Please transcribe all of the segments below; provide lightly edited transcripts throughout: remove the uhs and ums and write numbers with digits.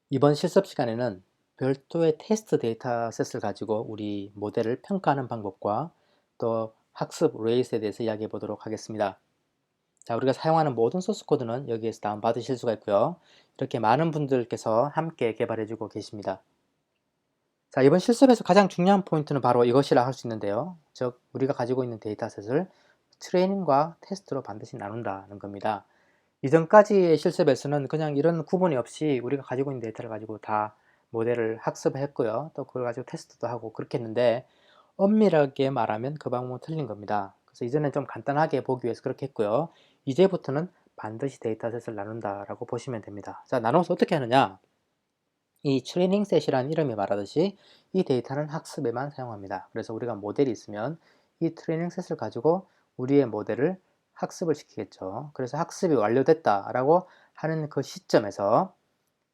이번 실습 시간에는 별도의 테스트 데이터셋을 가지고 우리 모델을 평가하는 방법과 또 학습 레이스에 대해서 이야기해 보도록 하겠습니다. 자, 우리가 사용하는 모든 소스 코드는 여기에서 다운받으실 수가 있고요. 이렇게 많은 분들께서 함께 개발해 주고 계십니다. 자, 이번 실습에서 가장 중요한 포인트는 바로 이것이라 할 수 있는데요. 즉, 우리가 가지고 있는 데이터셋을 트레이닝과 테스트로 반드시 나눈다는 겁니다. 이전까지의 실습에서는 그냥 이런 구분이 없이 우리가 가지고 있는 데이터를 가지고 다 모델을 학습했고요. 또 그걸 가지고 테스트도 하고 그렇게 했는데 엄밀하게 말하면 그 방법은 틀린 겁니다. 그래서 이전엔 좀 간단하게 보기 위해서 그렇게 했고요. 이제부터는 반드시 데이터셋을 나눈다라고 보시면 됩니다. 자, 나눠서 어떻게 하느냐? 이 트레이닝 셋이라는 이름이 말하듯이 이 데이터는 학습에만 사용합니다. 그래서 우리가 모델이 있으면 이 트레이닝 셋을 가지고 우리의 모델을 학습을 시키겠죠. 그래서 학습이 완료됐다라고 하는 그 시점에서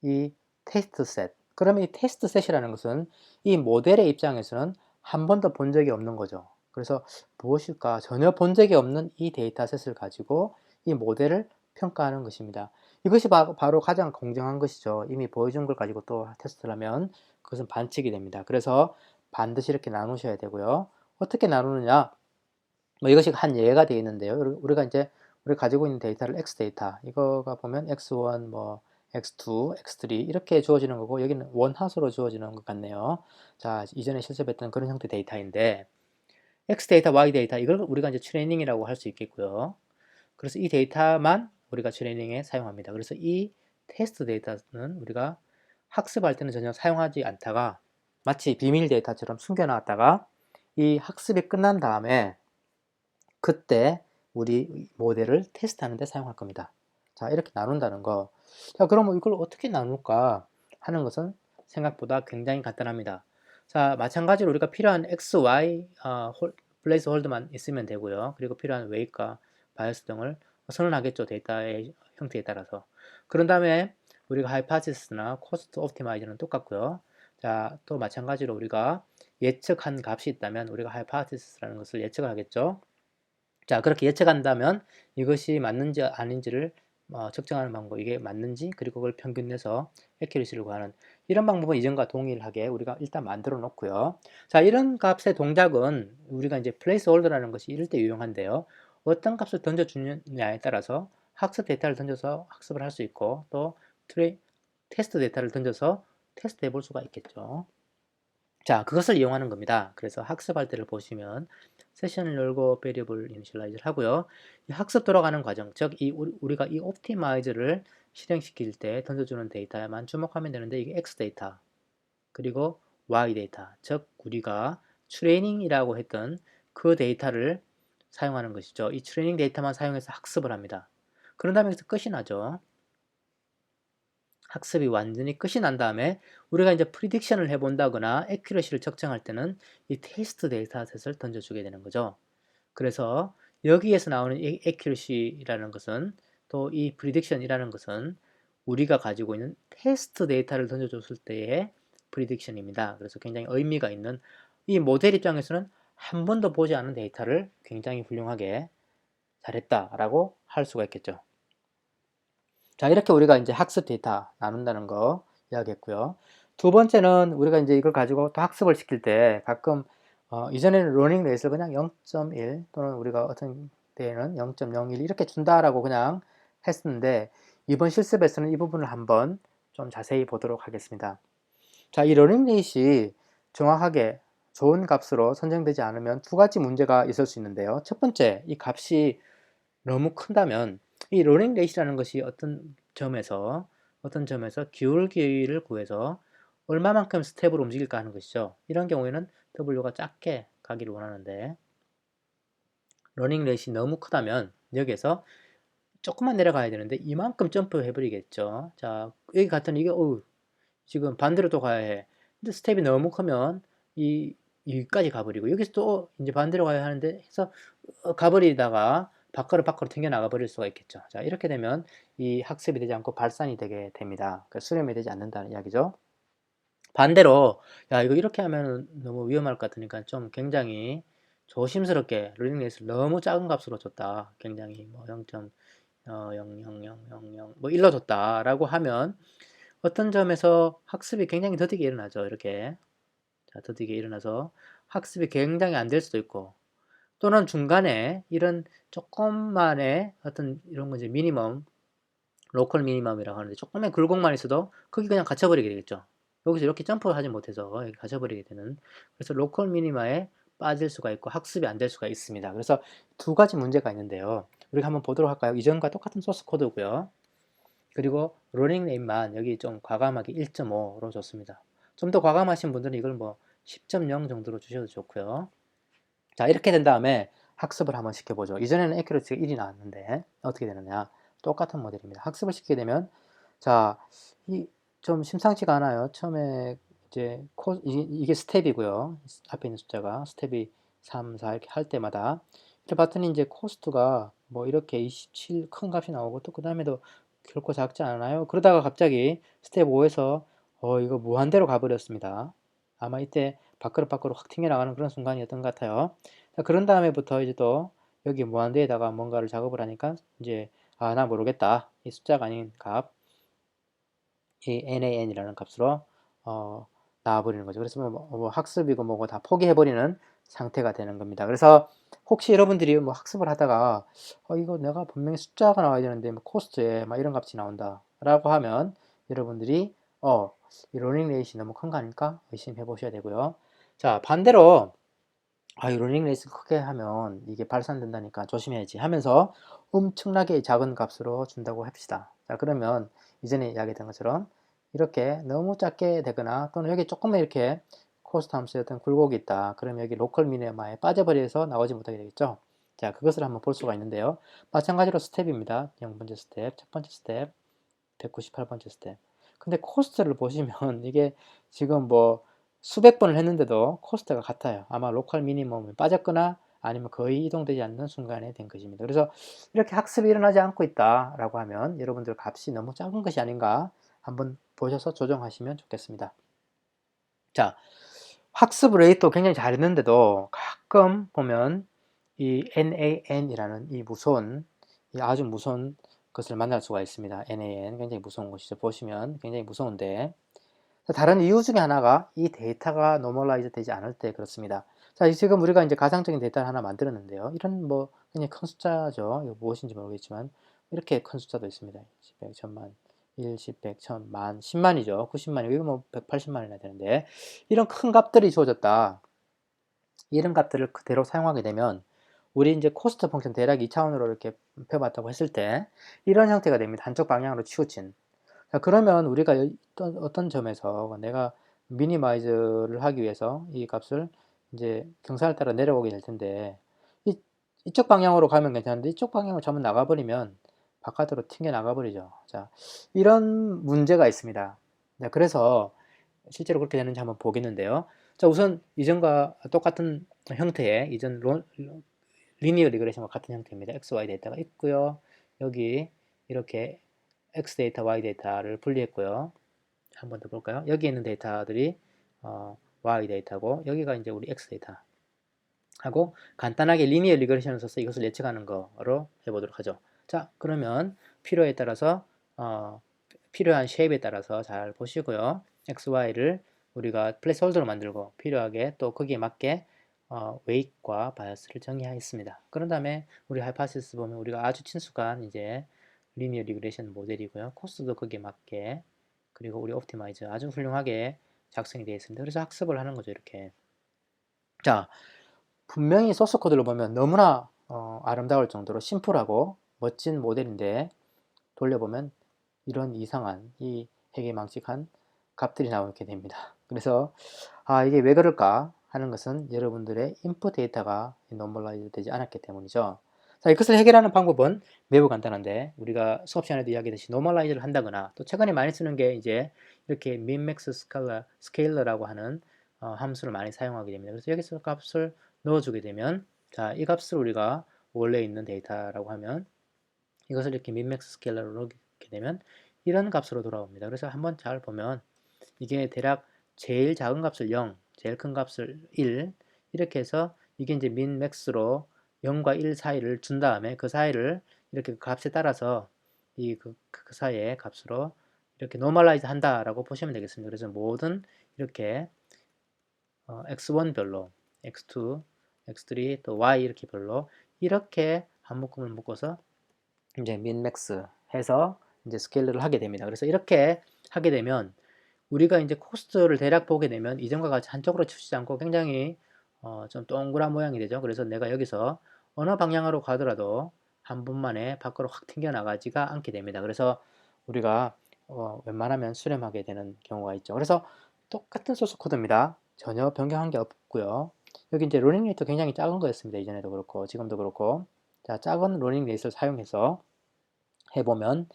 이 테스트 셋. 그러면 이 테스트 셋이라는 것은 이 모델의 입장에서는 한 번도 본 적이 없는 거죠. 그래서 무엇일까? 전혀 본 적이 없는 이 데이터셋을 가지고 이 모델을 평가하는 것입니다. 이것이 바로 가장 공정한 것이죠. 이미 보여준 걸 가지고 또 테스트를 하면 그것은 반칙이 됩니다. 그래서 반드시 이렇게 나누셔야 되고요. 어떻게 나누느냐? 뭐 이것이 한 예가 되어 있는데요. 우리가 이제 우리가 가지고 있는 데이터를 X 데이터, 이거가 보면 X1, 뭐 X2, X3 이렇게 주어지는 거고 여기는 원하수로 주어지는 것 같네요. 자, 이전에 실습했던 그런 형태 데이터인데 X 데이터, Y 데이터 이걸 우리가 이제 트레이닝이라고 할 수 있겠고요. 그래서 이 데이터만 우리가 트레이닝에 사용합니다. 그래서 이 테스트 데이터는 우리가 학습할 때는 전혀 사용하지 않다가 마치 비밀 데이터처럼 숨겨놨다가 이 학습이 끝난 다음에 그때 우리 모델을 테스트하는 데 사용할 겁니다. 자, 이렇게 나눈다는 거. 자, 그러면 이걸 어떻게 나눌까 하는 것은 생각보다 굉장히 간단합니다. 자, 마찬가지로 우리가 필요한 X, Y 플레이스 홀드만 있으면 되고요. 그리고 필요한 웨이트과 바이어스 등을 선언하겠죠. 데이터의 형태에 따라서. 그런 다음에 우리가 하이파시스나 코스트 옵티마이저는 똑같고요. 자, 또 마찬가지로 우리가 예측한 값이 있다면 우리가 하이파시스라는 것을 예측을 하겠죠. 자, 그렇게 예측한다면 이것이 맞는지 아닌지를 측정하는 방법, 이게 맞는지 그리고 그걸 평균 내서 애큐리시를 구하는 이런 방법은 이전과 동일하게 우리가 일단 만들어 놓고요. 자, 이런 값의 동작은 우리가 이제 플레이스 홀더라는 것이 이럴 때 유용한데요. 어떤 값을 던져주느냐에 따라서 학습 데이터를 던져서 학습을 할 수 있고 또 테스트 데이터를 던져서 테스트 해볼 수가 있겠죠. 자, 그것을 이용하는 겁니다. 그래서 학습할 때를 보시면 세션을 열고 베리어블 이니셜라이즈를 하고요. 이 학습 돌아가는 과정, 즉 우리가 이 옵티마이즈를 실행시킬 때 던져주는 데이터에만 주목하면 되는데 이게 X 데이터 그리고 Y 데이터, 즉 우리가 트레이닝이라고 했던 그 데이터를 사용하는 것이죠. 이 트레이닝 데이터만 사용해서 학습을 합니다. 그런 다음에 여기서 끝이 나죠. 학습이 완전히 끝이 난 다음에 우리가 이제 프리딕션을 해본다거나 애큐러시를 측정할 때는 이 테스트 데이터셋을 던져주게 되는 거죠. 그래서 여기에서 나오는 이 애큐러시라는 것은 또 이 프리딕션이라는 것은 우리가 가지고 있는 테스트 데이터를 던져줬을 때의 프리딕션입니다. 그래서 굉장히 의미가 있는 이 모델 입장에서는 한 번도 보지 않은 데이터를 굉장히 훌륭하게 잘했다라고 할 수가 있겠죠. 자, 이렇게 우리가 이제 학습 데이터 나눈다는 거 이야기했고요. 두 번째는 우리가 이제 이걸 가지고 또 학습을 시킬 때 가끔 이전에는 러닝 레이스를 그냥 0.1 또는 우리가 어떤 때에는 0.01 이렇게 준다라고 그냥 했었는데 이번 실습에서는 이 부분을 한번 좀 자세히 보도록 하겠습니다. 자, 이 러닝 레이스이 정확하게 좋은 값으로 선정되지 않으면 두 가지 문제가 있을 수 있는데요. 첫 번째, 이 값이 너무 큰다면 이 러닝 레이시라는 것이 어떤 점에서 기울기를 구해서 얼마만큼 스텝으로 움직일까 하는 것이죠. 이런 경우에는 W가 작게 가기를 원하는데 러닝 레이시 너무 크다면 여기에서 조금만 내려가야 되는데 이만큼 점프 해버리겠죠. 자, 여기 같은 이게 지금 반대로 또 가야 해. 근데 스텝이 너무 크면 여기까지 가버리고 여기서 또 이제 반대로 가야 하는데 해서 가버리다가 밖으로 튕겨 나가 버릴 수가 있겠죠. 자, 이렇게 되면 이 학습이 되지 않고 발산이 되게 됩니다. 그러니까 수렴이 되지 않는다는 이야기죠. 반대로 야, 이거 이렇게 하면 너무 위험할 것 같으니까 좀 굉장히 조심스럽게 러닝 레이스를 너무 작은 값으로 줬다. 굉장히 뭐 0.00000 뭐 1로 줬다라고 하면 어떤 점에서 학습이 굉장히 더디게 일어나죠. 이렇게. 자, 더디게 일어나서 학습이 굉장히 안 될 수도 있고, 또는 중간에 이런 조금만의 어떤 이런 거 이제 미니멈, 로컬 미니멈이라고 하는데 조금의 굴곡만 있어도 거기 그냥 갇혀버리게 되겠죠. 여기서 이렇게 점프하지 못해서 여기 갇혀버리게 되는, 그래서 로컬 미니마에 빠질 수가 있고 학습이 안 될 수가 있습니다. 그래서 두 가지 문제가 있는데요. 우리가 한번 보도록 할까요? 이전과 똑같은 소스 코드고요. 그리고 러닝 네임만 여기 좀 과감하게 1.5로 줬습니다. 좀 더 과감하신 분들은 이걸 뭐 10.0 정도로 주셔도 좋고요. 자, 이렇게 된 다음에 학습을 한번 시켜보죠. 이전에는 에큐러시가 1이 나왔는데 어떻게 되느냐. 똑같은 모델입니다. 학습을 시키게 되면, 자, 좀 심상치가 않아요. 처음에 이제 이게 스텝이고요. 앞에 있는 숫자가 스텝이 3, 4 이렇게 할 때마다 이렇게 봤더니 이제 코스트가 뭐 이렇게 27 큰 값이 나오고, 또 그 다음에도 결코 작지 않아요. 그러다가 갑자기 스텝 5에서 이거 무한대로 가버렸습니다. 아마 이때 밖으로 확 튕겨나가는 그런 순간이었던 것 같아요. 자, 그런 다음에부터 이제 또 여기 무한대에다가 뭔가를 작업을 하니까 이제 나 모르겠다. 이 숫자가 아닌 값, 이 nan이라는 값으로 나와버리는 거죠. 그래서 뭐 학습이고 뭐고 다 포기해버리는 상태가 되는 겁니다. 그래서 혹시 여러분들이 뭐 학습을 하다가 이거 내가 분명히 숫자가 나와야 되는데 뭐 코스트에 막 이런 값이 나온다 라고 하면, 여러분들이 이 러닝 레이시 너무 큰 거 아닐까 의심해 보셔야 되고요. 자, 반대로 이 러닝 레이스 크게 하면 이게 발산된다니까 조심해야지 하면서 엄청나게 작은 값으로 준다고 합시다. 자, 그러면 이전에 이야기했던 것처럼 이렇게 너무 작게 되거나, 또는 여기 조금만 이렇게 코스트 함수에 어떤 굴곡이 있다. 그러면 여기 로컬 미니마에 빠져버려서 나오지 못하게 되겠죠. 자, 그것을 한번 볼 수가 있는데요. 마찬가지로 스텝입니다. 0번째 스텝, 첫 번째 스텝, 198번째 스텝. 근데 코스트를 보시면 이게 지금 뭐 수백 번을 했는데도 코스트가 같아요. 아마 로컬 미니멈에 빠졌거나 아니면 거의 이동되지 않는 순간에 된 것입니다. 그래서 이렇게 학습이 일어나지 않고 있다라고 하면 여러분들 값이 너무 작은 것이 아닌가 한번 보셔서 조정하시면 좋겠습니다. 자, 학습 레이트 굉장히 잘했는데도 가끔 보면 이 NAN이라는 이 무서운, 이 아주 무서운 것을 만날 수가 있습니다. NAN 굉장히 무서운 것이죠. 보시면 굉장히 무서운데, 다른 이유 중에 하나가 이 데이터가 노멀라이즈 되지 않을 때 그렇습니다. 자, 지금 우리가 이제 가상적인 데이터를 하나 만들었는데요. 이런 뭐 굉장히 큰 숫자죠. 이거 무엇인지 모르겠지만 이렇게 큰 숫자도 있습니다. 10, 100, 1000만, 1, 10, 100, 1000, 만, 10만이죠. 90만이고 이거 뭐 180만이나 되는데, 이런 큰 값들이 주어졌다. 이런 값들을 그대로 사용하게 되면 우리 이제 코스트 펑션 대략 2차원으로 이렇게 펴봤다고 했을 때 이런 형태가 됩니다. 한쪽 방향으로 치우친. 자, 그러면 우리가 어떤 점에서 내가 미니마이즈를 하기 위해서 이 값을 이제 경사를 따라 내려오게 될 텐데, 이쪽 방향으로 가면 괜찮은데 이쪽 방향으로 잘못 나가버리면 바깥으로 튕겨 나가버리죠. 자, 이런 문제가 있습니다. 네, 그래서 실제로 그렇게 되는지 한번 보겠는데요. 자, 우선 이전과 똑같은 형태의 이전 리니어 리그레션과 같은 형태입니다. x, y 데이터가 있고요. 여기 이렇게 x 데이터, y 데이터를 분리했고요. 한 번 더 볼까요? 여기 있는 데이터들이 y 데이터고, 여기가 이제 우리 x 데이터 하고, 간단하게 리니어 리그레션을 써서 이것을 예측하는 거로 해보도록 하죠. 자, 그러면 필요에 따라서 필요한 쉐입에 따라서 잘 보시고요. x, y를 우리가 플레이스홀더로 만들고 필요하게 또 거기에 맞게 웨이트과 바이어스를 정의하였습니다. 그런 다음에 우리 하이파시스 보면 우리가 아주 친숙한 이제 리니어 리그레션 모델이고요. 코스도 거기에 맞게, 그리고 우리 옵티마이저 아주 훌륭하게 작성이 되어 있습니다. 그래서 학습을 하는 거죠, 이렇게. 자, 분명히 소스 코드를 보면 너무나 아름다울 정도로 심플하고 멋진 모델인데, 돌려보면 이런 이상한 이 해괴망측한 값들이 나오게 됩니다. 그래서 이게 왜 그럴까 하는 것은 여러분들의 인풋 데이터가 노멀라이즈 되지 않았기 때문이죠. 자, 이것을 해결하는 방법은 매우 간단한데, 우리가 수업 시간에도 이야기했듯이 노멀라이즈를 한다거나, 또 최근에 많이 쓰는 게 이제 이렇게 민맥스 스케일러라고 하는 함수를 많이 사용하게 됩니다. 그래서 여기서 값을 넣어주게 되면, 자, 이 값을 우리가 원래 있는 데이터라고 하면 이것을 이렇게 민맥스 스케일러로 넣게 되면 이런 값으로 돌아옵니다. 그래서 한번 잘 보면 이게 대략 제일 작은 값을 0, 제일 큰 값을 1, 이렇게 해서 이게 이제 민맥스로 0과 1 사이를 준 다음에 그 사이를 이렇게 그 값에 따라서 그 사이의 값으로 이렇게 노멀라이즈 한다라고 보시면 되겠습니다. 그래서 모든 이렇게 x1별로, x2, x3, 또 y 이렇게 별로 이렇게 한 묶음을 묶어서 이제 민맥스 해서 이제 스케일을 하게 됩니다. 그래서 이렇게 하게 되면 우리가 이제 코스트를 대략 보게 되면 이전과 같이 한쪽으로 치우치지 않고 굉장히 좀 동그란 모양이 되죠. 그래서 내가 여기서 어느 방향으로 가더라도 한 번만에 밖으로 확 튕겨 나가지가 않게 됩니다. 그래서 우리가 웬만하면 수렴하게 되는 경우가 있죠. 그래서 똑같은 소스 코드입니다. 전혀 변경한 게 없고요. 여기 이제 로닝 레이트 굉장히 작은 거였습니다. 이전에도 그렇고 지금도 그렇고. 자, 작은 로닝 레이트를 사용해서 해보면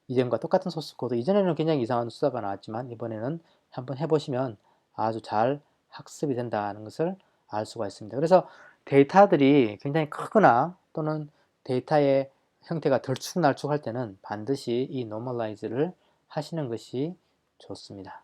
이전과 똑같은 소스 코드, 이전에는 굉장히 이상한 숫자가 나왔지만 이번에는 한번 해보시면 아주 잘 학습이 된다는 것을 알 수가 있습니다. 그래서 데이터들이 굉장히 크거나 또는 데이터의 형태가 덜쭉날쭉할 때는 반드시 이 normalize를 하시는 것이 좋습니다.